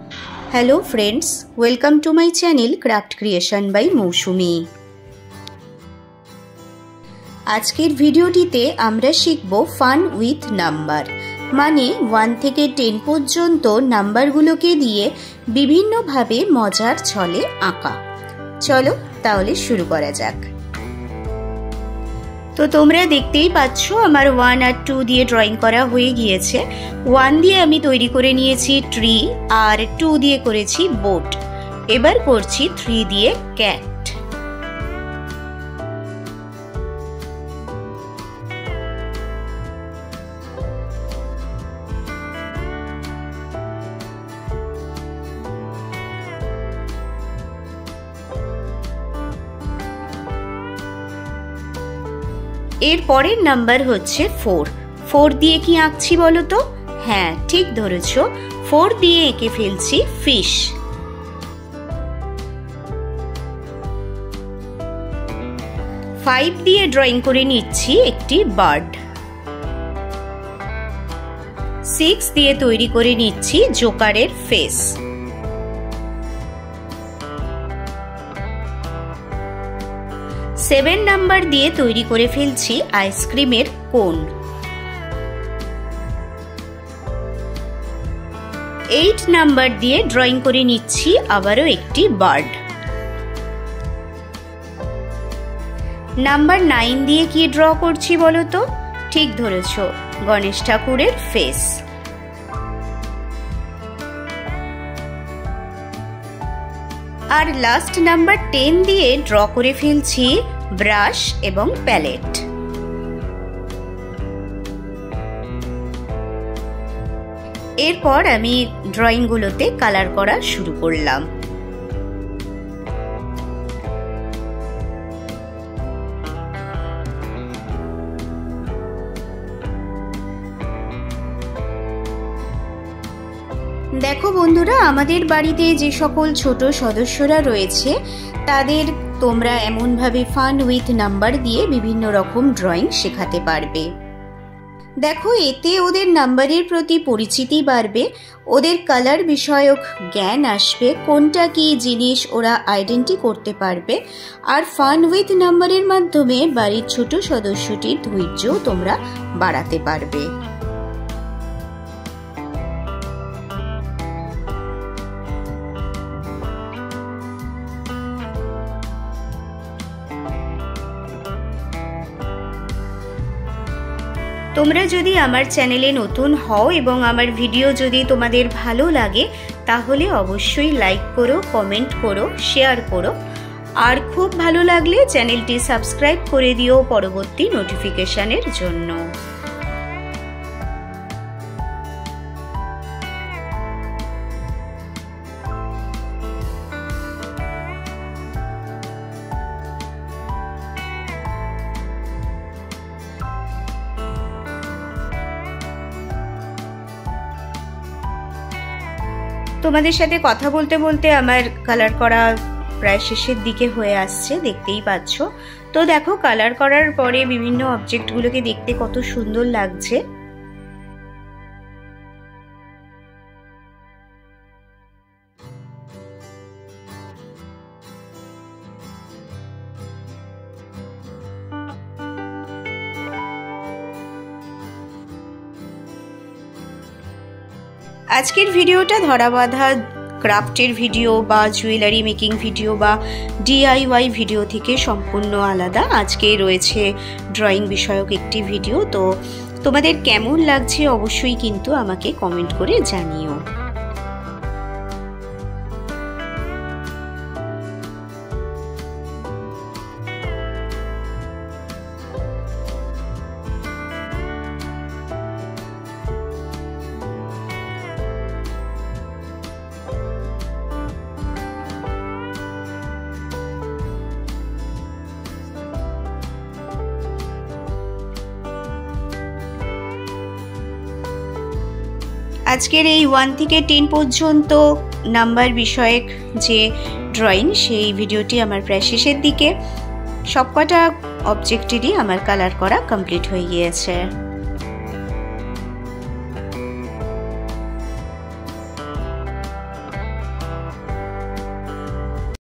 Hello friends, welcome to my channel craft creation by Mousumi. आजकेर भिडियोटीते आमरा शिखबो फान उइथ नाम्बार माने 1 থেকে 10 पर्यन्त नाम्बारगुलोके दिए विभिन्न भावे मजार छले आँका। चलो ताहले शुरू करा जाक। तो तोमरा देखतेई पाচ্ছো আমার 1 আর 2 দিয়ে ড্রয়িং করা হয়ে গিয়েছে। 1 দিয়ে আমি তৈরি করে নিয়েছি ট্রি আর 2 দিয়ে করেছি বোট। এবার করছি 3 দিয়ে ক্যাট। এর পরের নাম্বার হচ্ছে 4। 4 দিয়ে কি আঁকছি বলো তো? হ্যাঁ, ঠিক ধরেছো, 4 দিয়ে এঁকে ফেলছি ফিশ। 5 দিয়ে ড্রয়িং করে নিচ্ছি একটি বার্ড। 6 দিয়ে তৈরি করে নিচ্ছি জোকারের ফেস। 7 নাম্বার দিয়ে তৈরি করে ফেলছি আইসক্রিমের কোন। 8 নাম্বার দিয়ে ড্রয়িং করে নিচ্ছি আবারও একটি বার্ড। নাম্বার 9 দিয়ে কি ড্র করছি বলো তো? ঠিক ধরেছো, গণেশ ঠাকুরের ফেস। আর লাস্ট নাম্বার 10 দিয়ে ড্র করে ফেলছি ব্রাশ এবং প্যালেট। এরপর আমি ড্রয়িংগুলোতে কালার করা শুরু করলাম। দেখো বন্ধুরা, আমাদের বাড়িতে যে সকল ছোট সদস্যরা রয়েছে তাদের তোমরা এমনভাবে ফান উইথ নাম্বার দিয়ে বিভিন্ন রকম ড্রয়িং শেখাতে পারবে। দেখো, এতে ওদের নাম্বারের প্রতি পরিচিতি বাড়বে, ওদের কালার বিষয়ক জ্ঞান আসবে, কোনটা কি জিনিস ওরা আইডেন্টি করতে পারবে। আর ফান উইথ নাম্বারের মাধ্যমে বাড়ির ছোট সদস্যটির ধৈর্যও তোমরা বাড়াতে পারবে। তোমরা যদি আমার চ্যানেলে নতুন হও এবং আমার ভিডিও যদি তোমাদের ভালো লাগে তাহলে অবশ্যই লাইক করো, কমেন্ট করো, শেয়ার করো। আর খুব ভালো লাগলে চ্যানেলটি সাবস্ক্রাইব করে দিও পরবর্তী নোটিফিকেশনের জন্য। তোমাদের সাথে কথা বলতে বলতে আমার কালার করা প্রায় শেষের দিকে হয়ে আসছে, দেখতেই পাচ্ছ। তো দেখো, কালার করার পরে বিভিন্ন অবজেক্টগুলোকে দেখতে কত সুন্দর লাগছে। আজকের ভিডিওটা ধরাবাঁধা ক্রাফটের ভিডিও বা জুয়েলারি মেকিং ভিডিও বা ডিআইওয়াই ভিডিও থেকে সম্পূর্ণ আলাদা। আজকে রয়েছে ড্রয়িং বিষয়ক একটি ভিডিও। তো তোমাদের কেমন লাগছে অবশ্যই কিন্তু আমাকে কমেন্ট করে জানিও। আজকের এই 1 থেকে 10 পর্যন্ত নাম্বার বিষয়ক যে ড্রয়িং সেই ভিডিওটি আমার প্রায় শেষের দিকে। সবকটা অবজেক্টেরই আমার কালার করা কমপ্লিট হয়ে গিয়েছে।